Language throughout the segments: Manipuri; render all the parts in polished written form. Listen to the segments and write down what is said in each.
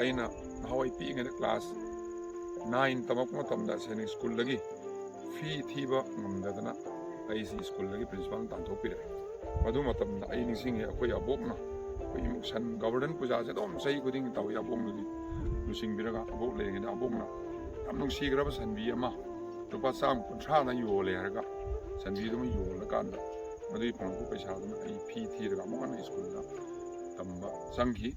ꯑꯩꯅ ꯅꯍꯥꯟꯋꯥꯏ ꯄꯤꯛꯏꯉꯩꯗ ꯀ꯭ꯂꯥꯁ 9 ꯇꯝꯃꯛꯄ ꯃꯇꯝꯗ ꯁꯩꯅꯤꯛ ꯁ꯭ꯀꯨꯜꯗꯒꯤ ꯐꯤ ꯊꯤꯕ ꯉꯝꯗꯗꯅ ꯑꯩꯁꯤ ꯁ꯭ꯀꯨꯜꯗꯒꯤ ꯄ꯭ꯔꯤꯟꯁꯤꯄꯥꯜꯅ ꯇꯥꯟꯊꯣꯛꯄꯤꯔꯛꯑꯦ꯫ ꯃꯗꯨ ꯃꯇꯝꯗ ꯑꯩ ꯅꯤꯡꯁꯤꯡꯉꯦ ꯑꯩꯈꯣꯏ ꯑꯕꯣꯛꯅ ꯑꯩꯈꯣꯏ ꯁꯟ ꯒꯣꯕꯔꯙꯟ ꯄꯨꯖꯥꯁꯦ ꯑꯗꯨꯝ ꯆꯍꯤ ꯈꯨꯗꯤꯡꯒꯤ ꯇꯧꯏ꯫ ꯑꯕꯣꯛꯅꯗꯤ ꯂꯨꯆꯤꯡꯕꯤꯔꯒ ꯑꯕꯣꯛ ꯂꯩꯔꯤꯉꯩꯗ ꯑꯕꯣꯛꯅ ꯌꯥꯝ ꯅꯨꯡꯁꯤꯈ꯭ꯔꯕ ꯁꯟꯕꯤ ꯑꯃ ꯂꯨꯄꯥ 150ꯅ ꯌꯣꯜꯂꯦ ꯍꯥꯏꯔꯒ ꯁꯟꯕꯤꯗꯨꯃ ꯌꯣꯜꯂꯀꯥꯟꯗ ꯃꯗꯨꯒꯤ ꯐꯪꯉꯛꯄ ꯄꯩꯁꯥꯗꯨꯅ ꯑꯩ ꯐꯤ ꯊꯤꯔꯒ ꯑꯃꯨꯛ ꯍꯟꯅ ꯁ꯭ꯀꯨꯜꯗ ꯇꯝꯕ ꯆꯪꯈꯤ꯫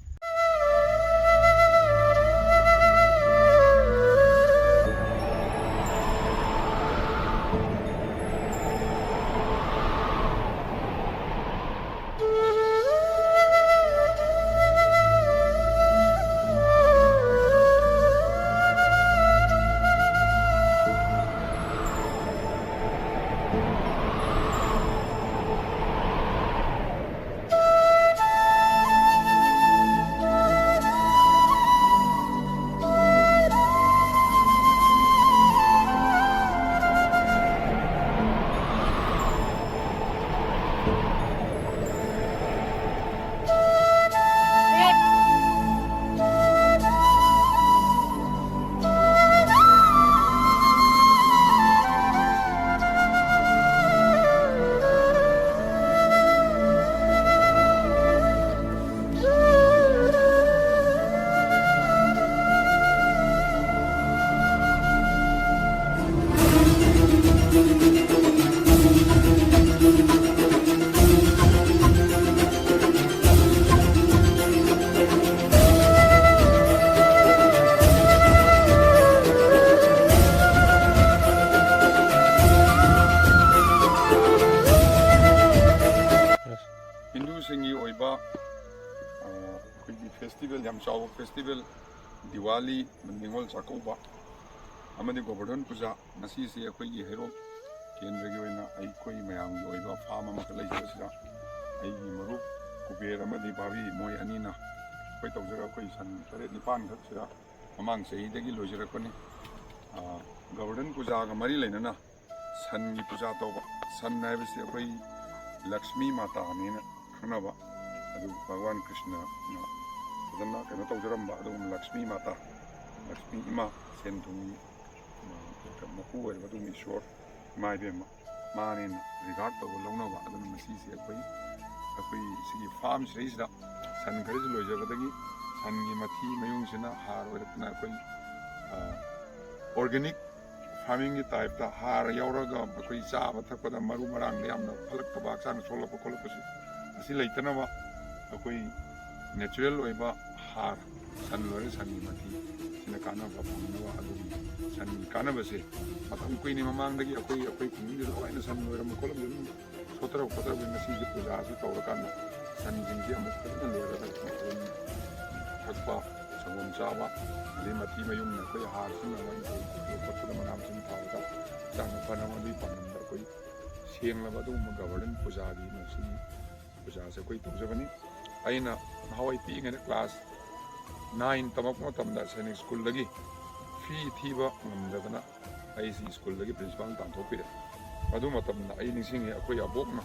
ꯍꯤꯟꯗꯨꯁꯤꯡꯒꯤ ꯑꯣꯏꯕ ꯑꯩꯈꯣꯏꯒꯤ ꯐꯦꯁꯇꯤꯚꯦꯜ ꯌꯥꯝ ꯆꯥꯎꯕ ꯐꯦꯁꯇꯤꯚꯦꯜ ꯗꯤꯋꯥꯂꯤ, ꯅꯤꯉꯣꯜ ꯆꯥꯛꯀꯧꯕ ꯑꯃꯗꯤ ꯒꯣꯕꯔꯙꯟ ꯄꯨꯖꯥ ꯉꯁꯤꯁꯤ ꯑꯩꯈꯣꯏꯒꯤ ꯍꯩꯔꯣꯛ ꯀꯦꯟꯗ꯭ꯔꯒꯤ ꯑꯣꯏꯅ ꯑꯩꯈꯣꯏ ꯃꯌꯥꯝꯒꯤ ꯑꯣꯏꯕ ꯐꯥꯝ ꯑꯃꯈꯛ ꯂꯩꯖꯕꯁꯤꯗ ꯑꯩꯒꯤ ꯃꯔꯨꯞ ꯀꯨꯕꯦꯔ ꯑꯃꯗꯤ ꯚꯥꯕꯤ ꯃꯣꯏ ꯑꯅꯤꯅ ꯑꯩꯈꯣꯏ ꯇꯧꯖꯔꯒ ꯑꯩꯈꯣꯏ ꯁꯟ 8-9 ꯈꯛꯁꯤꯗ ꯃꯃꯥꯡ ꯆꯍꯤꯗꯒꯤ ꯂꯣꯏꯖꯔꯛꯄꯅꯤ꯫ ꯒꯣꯕꯔꯙꯟ ꯄꯨꯖꯥꯒ ꯃꯔꯤ ꯂꯩꯅꯅ ꯁꯟꯒꯤ ꯄꯨꯖꯥ ꯇꯧꯕ꯫ ꯁꯟ ꯍꯥꯏꯕꯁꯤ ꯑꯩꯈꯣꯏ ꯂꯛꯁꯃꯤ ꯃꯥꯇꯥꯅꯦꯅ ꯈꯪꯅꯕ, ꯑꯗꯨ ꯚꯒꯋꯥꯟ ꯀ꯭ꯔꯤꯁꯅꯅ ꯐꯖꯅ ꯀꯩꯅꯣ ꯇꯧꯖꯔꯝꯕ ꯑꯗꯨꯒꯨꯝꯕ ꯂꯛꯁꯃꯤ ꯃꯥꯇꯥ, ꯂꯛꯁꯃꯤ ꯏꯃꯥ, ꯁꯦꯟ ꯊꯨꯝꯒꯤ ꯃꯄꯨ ꯑꯣꯏꯔꯕ ꯑꯗꯨꯒꯨꯝꯕ ꯏꯁꯣꯔ ꯏꯃꯥ ꯏꯕꯦꯝꯃ ꯃꯥꯅꯦꯅ ꯔꯤꯒꯥꯔꯠ ꯇꯧꯕ ꯂꯧꯅꯕ꯫ ꯑꯗꯨꯅ ꯃꯁꯤꯁꯦ ꯑꯩꯈꯣꯏ ꯁꯤꯒꯤ ꯐꯥꯝ ꯁꯤꯗꯩꯁꯤꯗ ꯁꯟ ꯈꯔꯁꯨ ꯂꯣꯏꯖꯕꯗꯒꯤ ꯁꯟꯒꯤ ꯃꯊꯤ ꯃꯌꯨꯡꯁꯤꯅ ꯍꯥꯔ ꯑꯣꯏꯔꯛꯇꯨꯅ ꯑꯩꯈꯣই ꯑꯣꯔꯒꯥꯅꯤꯛ ꯐꯥꯔꯃꯤꯡꯒꯤ ꯇꯥꯏꯞꯇ ꯍꯥꯔ ꯌꯥꯎꯔꯒ ꯑꯩꯈꯣꯏ ꯆꯥꯕ ꯊꯛꯄꯗ ꯃꯔꯨ ꯃꯔꯥꯡꯗ ꯌꯥꯝꯅ ꯐꯠꯂꯛꯇꯕ, ꯍꯛꯆꯥꯡ ꯁꯣꯛꯂꯛꯄ ꯈꯣꯠꯂꯛꯄꯁꯤ ꯑꯁꯤ ꯂꯩꯇꯅꯕ ꯑꯩꯈꯣꯏ ꯅꯦꯆꯔꯦꯜ ꯑꯣꯏꯕ ꯍꯥꯔ ꯁꯟ ꯂꯣꯏꯔ ꯁꯟꯒꯤ ꯃꯊꯤ ꯁꯤꯅ ꯀꯥꯟꯅꯕ ꯐꯪꯅꯕ, ꯑꯗꯨꯒꯤ ꯁꯟꯒꯤ ꯀꯥꯟꯅꯕꯁꯦ ꯃꯇꯝ ꯀꯨꯏꯅ ꯃꯃꯥꯡꯗꯒꯤ ꯑꯩꯈꯣꯏ ꯈꯨꯡꯒꯪꯁꯤꯗ ꯂꯣꯏꯅ ꯁꯟ ꯂꯣꯏꯔꯝꯕ ꯈꯣꯠꯂꯝꯕ ꯑꯗꯨꯝ ꯁꯣꯠꯊꯔꯛꯄ ꯉꯁꯤꯁꯦ ꯄꯨꯖꯥꯁꯤ ꯇꯧꯔꯀꯥꯟꯗ ꯁꯟꯁꯤꯡꯁꯤ ꯑꯃꯨꯛ ꯐꯖꯅ ꯂꯣꯏꯔꯒ ꯑꯗꯨꯝ ꯊꯛꯄ, ꯁꯪꯒꯣꯝ ꯆꯥꯕ, ꯑꯗꯩ ꯃꯊꯤ ꯃꯌꯨꯡꯅ ꯑꯩꯈꯣই ꯍꯥꯔ ꯁꯤꯖꯤꯟꯅꯕ ꯈꯣꯠꯄꯗ ꯃꯅꯥ ꯃꯁꯤꯡ ꯊꯥꯕꯗ ꯍꯛꯆꯥꯡꯗ ꯐꯅꯕ ꯑꯗꯨꯒꯤ ꯄꯥꯟꯗꯝꯗ ꯑꯩꯈꯣꯏ ꯁꯦꯡꯂꯕ ꯑꯗꯨꯒꯨꯝꯕ ꯒꯣꯕꯔꯙꯟ ꯄꯨꯖꯥꯒꯤ ꯃꯁꯤꯒꯤ ꯄꯨꯖꯥꯁꯦ ꯑꯩꯈꯣꯏ ꯇꯧꯖꯕꯅꯤ꯫ ꯑꯩꯅ ꯅꯍꯥꯟꯋꯥꯏ ꯄꯤꯛꯏꯉꯩꯗ ꯀ꯭ꯂꯥꯁ 9 ꯇꯝꯃꯛꯄ ꯃꯇꯝꯗ ꯁꯩꯅꯤꯛ ꯁ꯭ꯀꯨꯜꯗꯒꯤ ꯐꯤ ꯊꯤꯕ ꯉꯝꯗꯗꯅ ꯑꯩꯁꯤ ꯁ꯭ꯀꯨꯜꯗꯒꯤ ꯄ꯭ꯔꯤꯟꯁꯤꯄꯥꯜꯅ ꯇꯥꯟꯊꯣꯛꯄꯤꯔꯛꯑꯦ꯫ ꯃꯗꯨ ꯃꯇꯝꯗ ꯑꯩ ꯅꯤꯡꯁꯤꯡꯉꯦ ꯑꯩꯈꯣꯏ ꯑꯕꯣꯛꯅ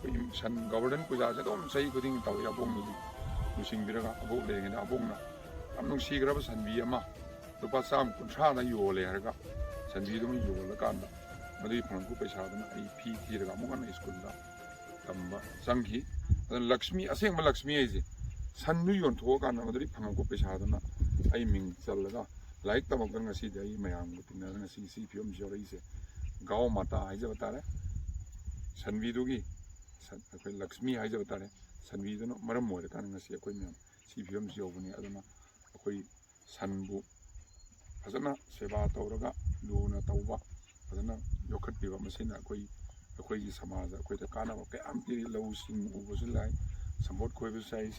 ꯑꯩꯈꯣꯏ ꯁꯟ ꯒꯣꯕꯔꯙꯟ ꯄꯨꯖꯥꯁꯦ ꯑꯗꯨꯝ ꯆꯍꯤ ꯈꯨꯗꯤꯡꯒꯤ ꯇꯧꯏ꯫ ꯑꯕꯣꯛꯅꯗꯤ ꯂꯨꯆꯤꯡꯕꯤꯔꯒ ꯑꯕꯣꯛ ꯂꯩꯔꯤꯉꯩꯗ ꯑꯕꯣꯛꯅ ꯌꯥꯝ ꯅꯨꯡꯁꯤꯈ꯭ꯔꯕ ꯁꯟꯕꯤ ꯑꯃ ꯂꯨꯄꯥ 150ꯅ ꯌꯣꯜꯂꯦ ꯍꯥꯏꯔꯒ ꯁꯟꯕꯤꯗꯨꯃ ꯌꯣꯜꯂꯀꯥꯟꯗ ꯃꯗꯨꯒꯤ ꯐꯪꯉꯛꯄ ꯄꯩꯁꯥꯗꯨꯅ ꯑꯩ ꯐꯤ ꯊꯤꯔꯒ ꯑꯃꯨꯛ ꯍꯟꯅ ꯁ꯭ꯀꯨꯜꯗ ꯇꯝꯕ ꯆꯪꯈꯤ꯫ ꯑꯗꯨꯅ ꯂꯛꯁꯃꯤ, ꯑꯁꯦꯡꯕ ꯂꯛꯁꯃꯤ ꯍꯥꯏꯁꯦ ꯁꯟꯗꯨ ꯌꯣꯟꯊꯣꯛꯑꯀꯥꯟꯗ ꯃꯗꯨꯒꯤ ꯐꯪꯉꯛꯄ ꯄꯩꯁꯥꯗꯨꯅ ꯑꯩ ꯃꯤꯡ ꯆꯜꯂꯒ ꯂꯥꯏꯔꯤꯛ ꯇꯝꯃꯛꯇꯅ ꯉꯁꯤꯗꯤ ꯑꯩ ꯃꯌꯥꯝꯒ ꯇꯤꯟꯅꯔꯒ ꯉꯁꯤ ꯁꯤ ꯐꯤꯕꯝꯁꯤ ꯌꯧꯔꯛꯏꯁꯦ ꯒꯥꯎ ꯃꯥꯇꯥ ꯍꯥꯏꯖꯕ ꯇꯥꯔꯦ, ꯁꯟꯕꯤꯗꯨꯒꯤ ꯑꯩꯈꯣꯏ ꯂꯛꯁꯃꯤ ꯍꯥꯏꯖꯕ ꯇꯥꯔꯦ, ꯁꯟꯕꯤꯗꯨꯅ ꯃꯔꯝ ꯑꯣꯏꯔꯀꯥꯟꯗ ꯉꯁꯤ ꯑꯩꯈꯣꯏ ꯃꯌꯥꯝ ꯁꯤ ꯐꯤꯕꯝꯁꯤ ꯌꯧꯕꯅꯤ꯫ ꯑꯗꯨꯅ ꯑꯩꯈꯣই ꯁꯟꯕꯨ ꯐꯖꯅ ꯁꯦꯕꯥ ꯇꯧꯔꯒ ꯂꯨꯅ ꯇꯧꯕ, ꯐꯖꯅ ꯌꯣꯛꯈꯠꯄꯤꯕ, ꯃꯁꯤꯅ ꯑꯩꯈꯣꯏꯒꯤ ꯁꯃꯥꯖꯗ ꯑꯩꯈꯣꯏꯗ ꯀꯥꯟꯅꯕ ꯀꯌꯥ ꯄꯤꯔꯤ꯫ ꯂꯧꯁꯤꯡ ꯎꯕꯁꯨ ꯌꯥꯏ, ꯁꯝꯄꯣꯠ ꯈꯣꯏꯕꯁꯨ ꯌꯥꯏ,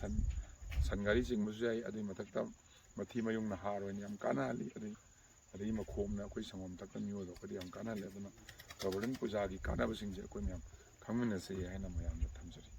ꯁꯟ ꯒꯥꯔꯤ ꯆꯤꯡꯕꯁꯨ ꯌꯥꯏ, ꯑꯗꯨꯒꯤ ꯃꯊꯛꯇ ꯃꯊꯤ ꯃꯌꯨꯡꯅ ꯍꯥꯔ ꯑꯣꯏꯅ ꯌꯥꯝ ꯀꯥꯟꯅꯍꯜꯂꯤ, ꯑꯗꯒꯤ ꯃꯈꯣꯝꯅ ꯑꯩꯈꯣꯏ ꯁꯪꯒꯣꯝ ꯊꯛꯄ ꯃꯤꯑꯣꯏꯕ ꯑꯩꯈꯣꯏꯗ ꯌꯥꯝ ꯀꯥꯟꯅꯍꯜꯂꯤ꯫ ꯑꯗꯨꯅ ꯒꯣꯕꯔꯙꯟ ꯄꯨꯖꯥꯒꯤ ꯀꯥꯟꯅꯕꯁꯤꯡꯁꯦ ꯑꯩꯈꯣꯏ ꯃꯌꯥꯝ ꯈꯪꯃꯤꯟꯅꯁꯤ ꯍꯥꯏꯅ ꯃꯌꯥꯝꯗ ꯊꯝꯖꯔꯤ꯫